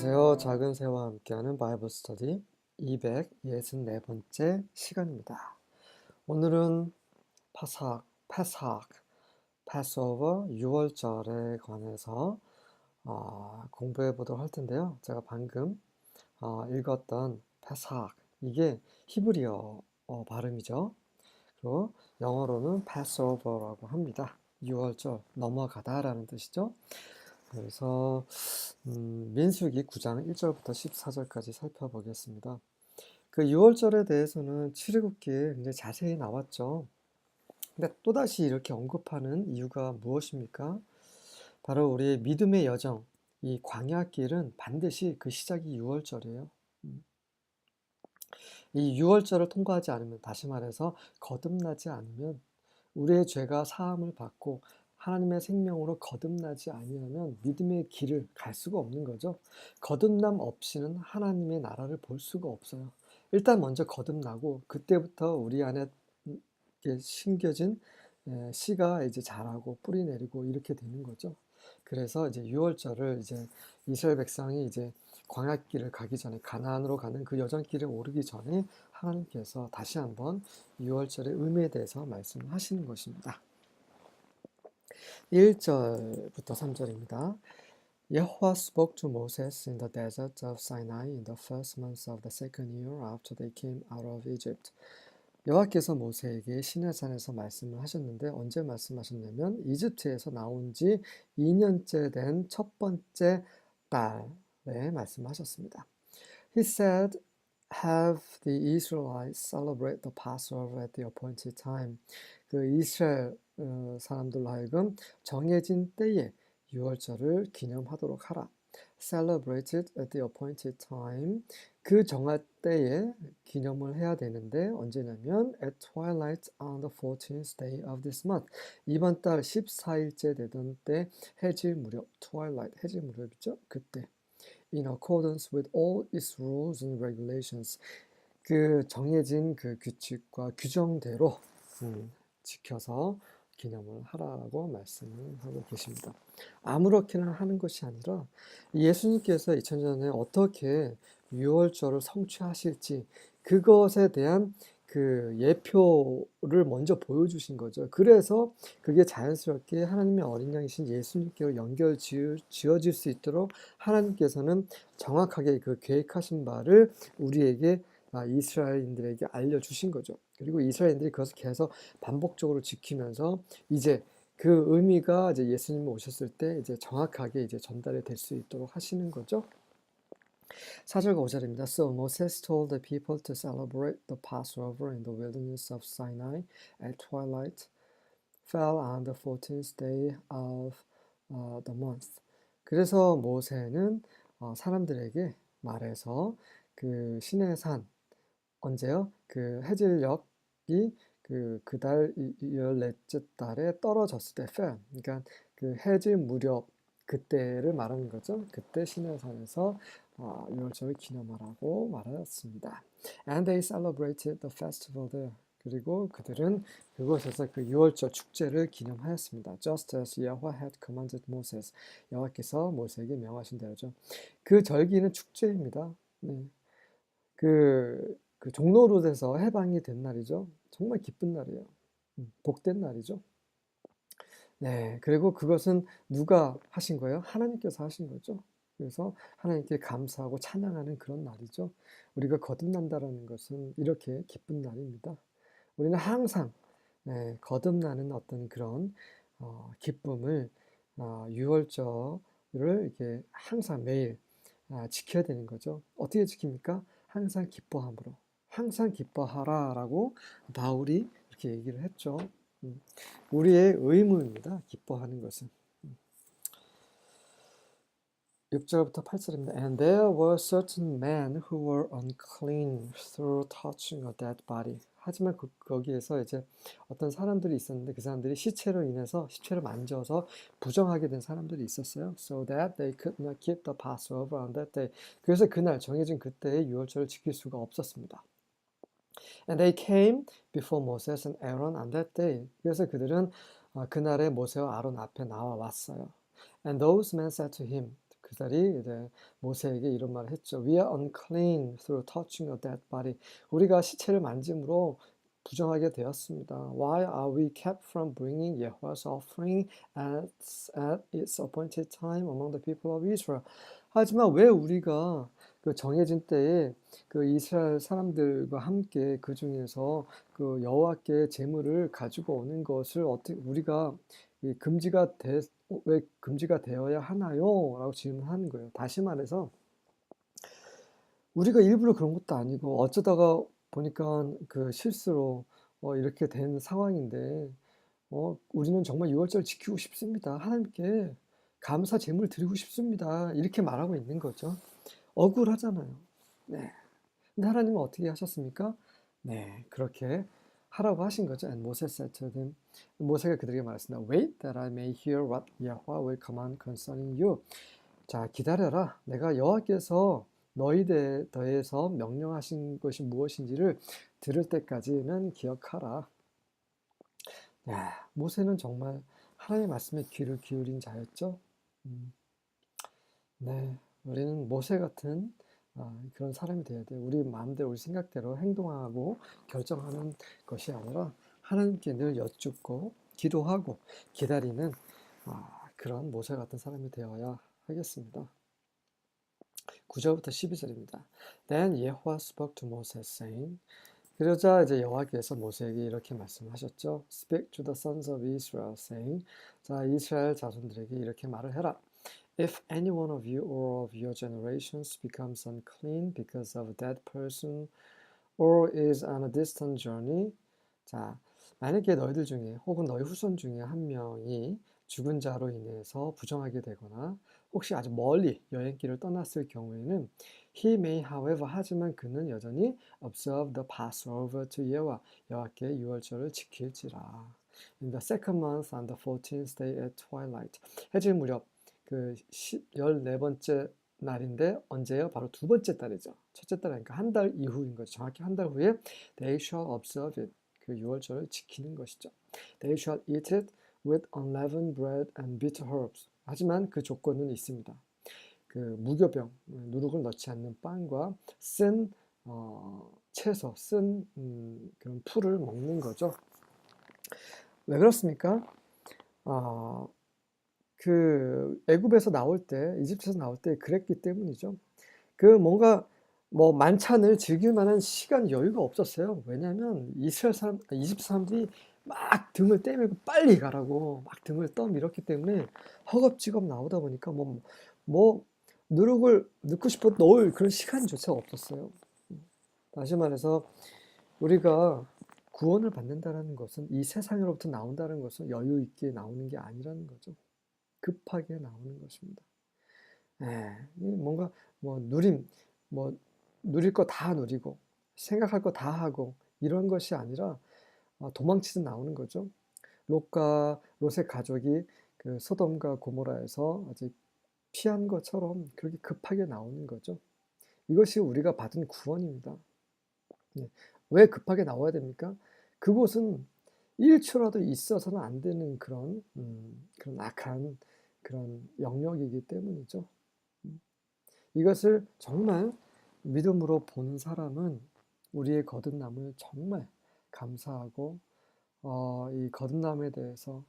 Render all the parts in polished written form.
안녕하세요. 작은 새와 함께하는 바이블 스터디 264번째 시간입니다. 오늘은 패스오버 6월절에 관해서 공부해 보도록 할 텐데요. 제가 방금 읽었던 패삭, 이게 히브리어 발음이죠. 그리고 영어로는 패스오버라고 합니다. 6월절, 넘어가다라는 뜻이죠. 그래서 민수기 9장 1절부터 14절까지 살펴보겠습니다. 그 6월절에 대해서는 출애굽기에 굉장히 자세히 나왔죠. 근데 또다시 이렇게 언급하는 이유가 무엇입니까? 바로 우리의 믿음의 여정, 이 광야길은 반드시 그 시작이 6월절이에요. 이 6월절을 통과하지 않으면, 다시 말해서 거듭나지 않으면, 우리의 죄가 사함을 받고 하나님의 생명으로 거듭나지 아니하면 믿음의 길을 갈 수가 없는 거죠. 거듭남 없이는 하나님의 나라를 볼 수가 없어요. 일단 먼저 거듭나고 그때부터 우리 안에 심겨진 씨가 이제 자라고 뿌리 내리고 이렇게 되는 거죠. 그래서 이제 6월절을 이제 이스라엘 백성이 이제 광야길을 가기 전에, 가나안으로 가는 그 여정길에 오르기 전에 하나님께서 다시 한번 6월절의 의미에 대해서 말씀하시는 것입니다. 1절부터 3절입니다. Yahweh spoke to Moses in the desert of Sinai in the first month of the second year after they came out of Egypt. 여호와께서 모세에게 시내산에서 말씀을 하셨는데, 언제 말씀하셨냐면 이집트에서 나온 지 2년째 된 첫 번째 달에 말씀하셨습니다. He said, Have the Israelites celebrate the Passover at the appointed time. 그 이스라엘 사람들로 하여금 정해진 때에 6월절을 기념하도록 하라. Celebrated at the appointed time. 그 정할 때에 기념을 해야 되는데 언제냐면 at twilight on the 14th day of this month. 이번 달 14일째 되던 때 해질 무렵, twilight, 해질 무렵이죠. 그때. In accordance with all its rules and regulations. 그 정해진 그 규칙과 규정대로 지켜서 기념을 하라고 말씀을 하고 계십니다. 아무렇게나 하는 것이 아니라 예수님께서 2000년 전에 어떻게 6월절을 성취하실지 그것에 대한 그 예표를 먼저 보여주신 거죠. 그래서 그게 자연스럽게 하나님의 어린 양이신 예수님께로 연결 지어질 수 있도록 하나님께서는 정확하게 그 계획하신 바를 우리에게, 이스라엘인들에게 알려주신 거죠. 그리고 이스라엘인들이 그것을 계속 반복적으로 지키면서 이제 그 의미가 이제 예수님이 오셨을 때 이제 정확하게 이제 전달이 될 수 있도록 하시는 거죠. 4절과 5절입니다. So Moses told the people to celebrate the Passover in the wilderness of Sinai at twilight fell on the 14th day of the month. 그래서 모세는 사람들에게 말해서 그 시내산, 언제요? 그 해질녘이 그달 14째 달에 떨어졌을 때 fell. 그러니까 그 해질 무렵 그때를 말하는 거죠. 그때 시내산에서 6월절을 기념하라고 말하였습니다. And they celebrated the festival there. 그리고 그들은 그곳에서 그 6월절 축제를 기념하였습니다. Just as Yahweh had commanded Moses. 여호와께서 모세에게 명하신 대로죠. 그 절기는 축제입니다. 네. 그 종로롯에서 해방이 된 날이죠. 정말 기쁜 날이에요. 복된 날이죠. 네, 그리고 그것은 누가 하신 거예요? 하나님께서 하신 거죠. 그래서 하나님께 감사하고 찬양하는 그런 날이죠. 우리가 거듭난다라는 것은 이렇게 기쁜 날입니다. 우리는 항상 거듭나는 어떤 그런 기쁨을 6월절을 이렇게 항상 매일 지켜야 되는 거죠. 어떻게 지킵니까? 항상 기뻐함으로. 항상 기뻐하라라고 바울이 이렇게 얘기를 했죠. 우리의 의무입니다. 기뻐하는 것은. 6절부터 8절입니다. And there were certain men who were unclean through touching a dead body. 하지만 거기에서 이제 어떤 사람들이 있었는데 그 사람들이 시체로 인해서 시체를 만져서 부정하게 된 사람들이 있었어요. So that they could not keep the Passover on that day. 그래서 그날 정해진 그때의 6월절을 지킬 수가 없었습니다. And they came before Moses and Aaron on that day. 그래서 그들은 그날에 모세와 아론 앞에 나와 왔어요. And those men said to him. 그 자리 이제 모세에게 이런 말을 했죠. We are unclean through touching a dead body. 우리가 시체를 만짐으로 부정하게 되었습니다. Why are we kept from bringing Yahweh's offering at its appointed time among the people of Israel? 하지만 왜 우리가 그 정해진 때에 그 이스라엘 사람들과 함께 그 중에서 그 여호와께 제물을 가지고 오는 것을 어떻게 우리가 왜 금지가 되어야 하나요? 라고 질문하는 거예요. 다시 말해서 우리가 일부러 그런 것도 아니고 어쩌다가 보니까 그 실수로 이렇게 된 상황인데 우리는 정말 유월절 지키고 싶습니다. 하나님께 감사 제물 드리고 싶습니다. 이렇게 말하고 있는 거죠. 억울하잖아요. 네. 근데 하나님은 어떻게 하셨습니까? 네, 그렇게 하라고 하신 거죠. And Moses said to them, 모세가 그들에게 말했습니다. Wait that I may hear what Yahweh will command concerning you. 자, 기다려라. 내가 여호와께서 너희에 대해서 명령하신 것이 무엇인지를 들을 때까지는 기억하라. 야, 모세는 정말 하나님의 말씀에 귀를 기울인 자였죠. 네, 우리는 모세 같은 그런 사람이 되어야 돼요. 우리 마음대로, 우리 생각대로 행동하고 결정하는 것이 아니라 하나님께 늘 여쭙고 기도하고 기다리는 그런 모세 같은 사람이 되어야 하겠습니다. 9절부터 12절입니다. Then Yahweh spoke to Moses saying, 그러자 이제 여호와께서 모세에게 이렇게 말씀하셨죠. Speak to the sons of Israel, saying, 자 이스라엘 자손들에게 이렇게 말을 해라. If any one of you or of your generations becomes unclean because of a dead person or is on a distant journey, 자 만약에 너희들 중에 혹은 너희 후손 중에 한 명이 죽은 자로 인해서 부정하게 되거나 혹시 아주 멀리 여행길을 떠났을 경우에는 He may, however, 하지만 그는 여전히 observe the Passover to Yahweh, 여호와께 유월절을 지킬지라. In the second month on the 14th day at twilight. 해질 무렵 그 14번째 날인데 언제요? 바로 두 번째 달이죠. 첫째 달이니까 한 달 이후인 거죠. 정확히 한 달 후에 They shall observe it. 그 유월절을 지키는 것이죠. They shall eat it with unleavened bread and bitter herbs. 하지만 그 조건은 있습니다. 그 무교병, 누룩을 넣지 않는 빵과 쓴 채소, 쓴 그런 풀을 먹는 거죠. 왜 그렇습니까? 그 애굽에서 나올 때, 이집트에서 나올 때 그랬기 때문이죠. 그 뭔가 뭐 만찬을 즐길 만한 시간 여유가 없었어요. 왜냐하면 이집트 사람들이 막 등을 떼밀고 빨리 가라고 막 등을 떠밀었기 때문에 허겁지겁 나오다 보니까 뭐 누룩을 넣고 싶어 넣을 그런 시간조차 없었어요. 다시 말해서 우리가 구원을 받는다는 것은 이 세상으로부터 나온다는 것은 여유 있게 나오는 게 아니라는 거죠. 급하게 나오는 것입니다. 뭔가 누릴 거 다 누리고 생각할 거 다 하고 이런 것이 아니라 도망치듯 나오는 거죠. 롯의 가족이 그 소돔과 고모라에서 아직 피한 것처럼 그렇게 급하게 나오는 거죠. 이것이 우리가 받은 구원입니다. 왜 급하게 나와야 됩니까? 그곳은 1초라도 있어서는 안 되는 그런 악한 그런 영역이기 때문이죠. 이것을 정말 믿음으로 보는 사람은 우리의 거듭남을 정말 감사하고 이 거듭남에 대해서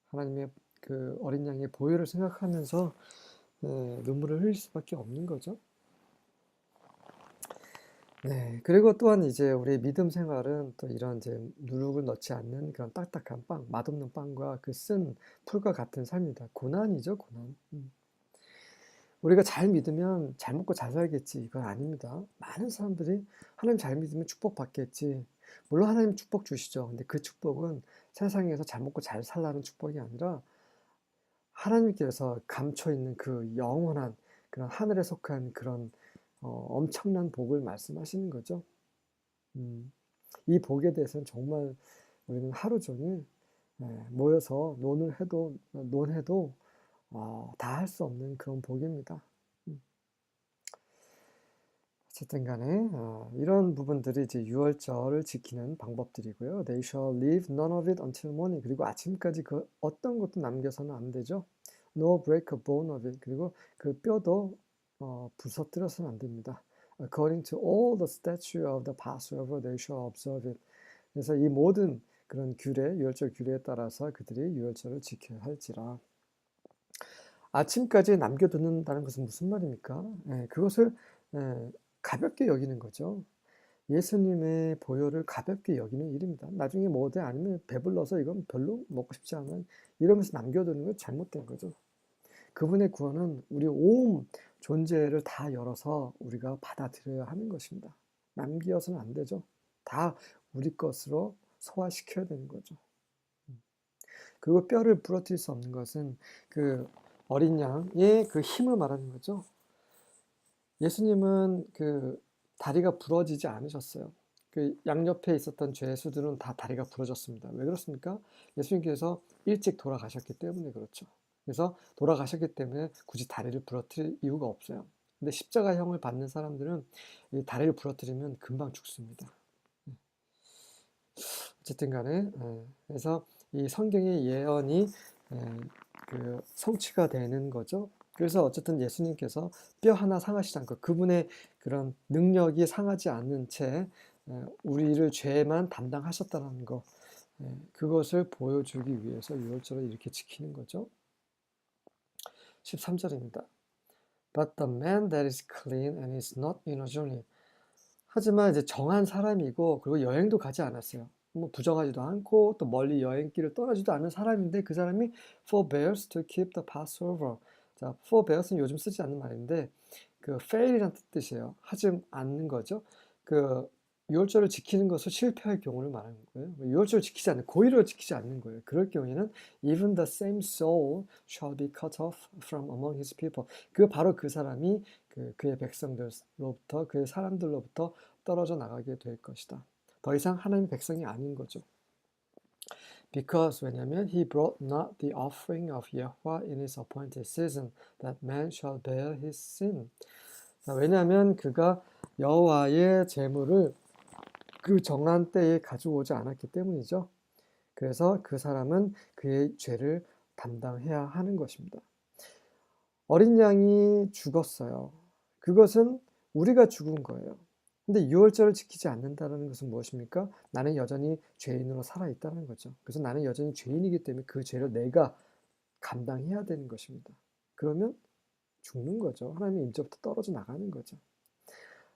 하나님의 그 어린 양의 보혈을 생각하면서 눈물을 흘릴 수밖에 없는 거죠. 네, 그리고 또한 이제 우리의 믿음 생활은 또 이런 이제 누룩을 넣지 않는 그런 딱딱한 빵, 맛없는 빵과 그 쓴 풀과 같은 삶이다. 고난이죠, 고난. 우리가 잘 믿으면 잘 먹고 잘 살겠지. 이건 아닙니다. 많은 사람들이 하나님 잘 믿으면 축복받겠지. 물론 하나님 축복 주시죠. 근데 그 축복은 세상에서 잘 먹고 잘 살라는 축복이 아니라 하나님께서 감춰 있는 그 영원한 그런 하늘에 속한 그런 엄청난 복을 말씀하시는 거죠. 이 복에 대해서는 정말 우리는 하루 종일 모여서 논해도 다 할 수 없는 그런 복입니다. 어쨌든 간에 이런 부분들이 이제 유월절을 지키는 방법들이고요. They shall leave none of it until morning. 그리고 아침까지 그 어떤 것도 남겨서는 안 되죠. no break a bone of it. 그리고 그 뼈도 부서뜨려서는 안 됩니다. According to all the statute of the Passover, they shall observe it. 그래서 이 모든 그런 규례, 유월절 규례에 따라서 그들이 유월절을 지켜야 할지라. 아침까지 남겨두는다는 것은 무슨 말입니까? 그것을 가볍게 여기는 거죠. 예수님의 보혈을 가볍게 여기는 일입니다. 나중에 먹어도 아니면 배불러서 이건 별로 먹고 싶지 않아 이러면서 남겨두는 건 잘못된 거죠. 그분의 구원은 우리 온 존재를 다 열어서 우리가 받아들여야 하는 것입니다. 남겨서는 안 되죠. 다 우리 것으로 소화시켜야 되는 거죠. 그리고 뼈를 부러뜨릴 수 없는 것은 그 어린 양의 그 힘을 말하는 거죠. 예수님은 그 다리가 부러지지 않으셨어요. 그 양옆에 있었던 죄수들은 다 다리가 부러졌습니다. 왜 그렇습니까? 예수님께서 일찍 돌아가셨기 때문에 그렇죠. 그래서 돌아가셨기 때문에 굳이 다리를 부러뜨릴 이유가 없어요. 근데 십자가형을 받는 사람들은 이 다리를 부러뜨리면 금방 죽습니다. 어쨌든 간에 그래서 이 성경의 예언이 그 성취가 되는 거죠. 그래서 어쨌든 예수님께서 뼈 하나 상하시지 않고 그분의 그런 능력이 상하지 않는 채 우리를 죄만 담당하셨다는 거, 그것을 보여주기 위해서 유월절을 이렇게 지키는 거죠. 13절입니다. But the man that is clean and is not in a journey. 하지만 이제 정한 사람이고 그리고 여행도 가지 않았어요. 뭐 부정하지도 않고 또 멀리 여행길을 떠나지도 않은 사람인데 그 사람이 forbears to keep the Passover. 자, forbears는 요즘 쓰지 않는 말인데 그 fail이라는 뜻이에요. 하지 않는 거죠. 그 유월절을 지키는 것을 실패할 경우를 말하는 거예요. 유월절을 지키지 않는, 고의로 지키지 않는 거예요. 그럴 경우에는 even the same soul shall be cut off from among his people. 그 바로 그 사람이 그의 백성들로부터, 그의 사람들로부터 떨어져 나가게 될 것이다. 더 이상 하나님의 백성이 아닌 거죠. Because 왜냐하면 he brought not the offering of Yahweh in his appointed season, that man shall bear his sin. 자, 왜냐하면 그가 여호와의 제물을 그 정한 때에 가져오지 않았기 때문이죠. 그래서 그 사람은 그의 죄를 담당해야 하는 것입니다. 어린 양이 죽었어요. 그것은 우리가 죽은 거예요. 근데 유월절을 지키지 않는다는 것은 무엇입니까? 나는 여전히 죄인으로 살아있다는 거죠. 그래서 나는 여전히 죄인이기 때문에 그 죄를 내가 감당해야 되는 것입니다. 그러면 죽는 거죠. 하나님의 임재부터 떨어져 나가는 거죠.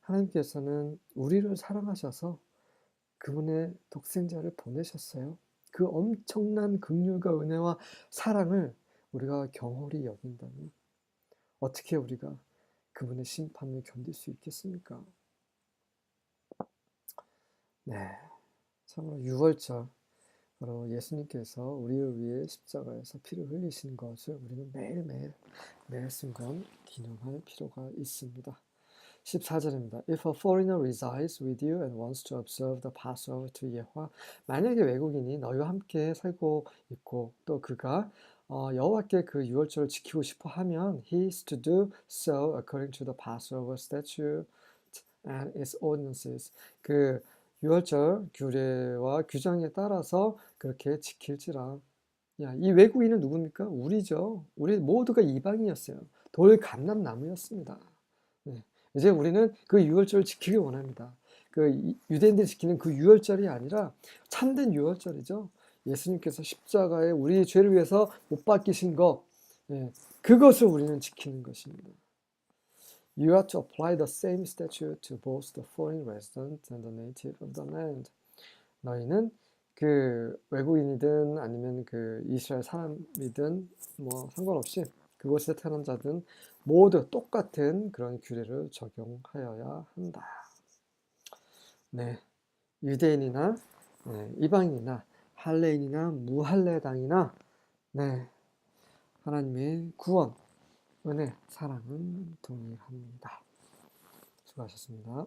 하나님께서는 우리를 사랑하셔서 그분의 독생자를 보내셨어요. 그 엄청난 긍휼과 은혜와 사랑을 우리가 경홀히 여긴다면 어떻게 우리가 그분의 심판을 견딜 수 있겠습니까? 네, 참으로 유월절, 바로 예수님께서 우리를 위해 십자가에서 피를 흘리신 것을 우리는 매일매일 매 순간 기념할 필요가 있습니다. 14절입니다. If a foreigner resides with you and wants to observe the Passover to Yahweh, 만약에 외국인이 너희와 함께 살고 있고 또 그가 여호와께 그 유월절을 지키고 싶어 하면 he is to do so according to the Passover statute and its ordinances. 그 유월절 규례와 규정에 따라서 그렇게 지킬지라. 야, 이 외국인은 누굽니까? 우리죠. 우리 모두가 이방인이었어요. 돌 감람나무였습니다. 네. 이제 우리는 그 유월절을 지키기 원합니다. 그 유대인들이 지키는 그 유월절이 아니라 참된 유월절이죠. 예수님께서 십자가에 우리 죄를 위해서 못 박히신 것, 그것을 우리는 지키는 것입니다. You are to apply the same statute to both the foreign resident and the native of the land. 너희는 그 외국인이든 아니면 그 이스라엘 사람이든 뭐 상관없이 그곳에 태어난 자든 모두 똑같은 그런 규례를 적용하여야 한다. 네, 유대인이나 이방인이나 할례인이나 무할례당이나 하나님의 구원, 은혜, 사랑은 동일합니다. 수고하셨습니다.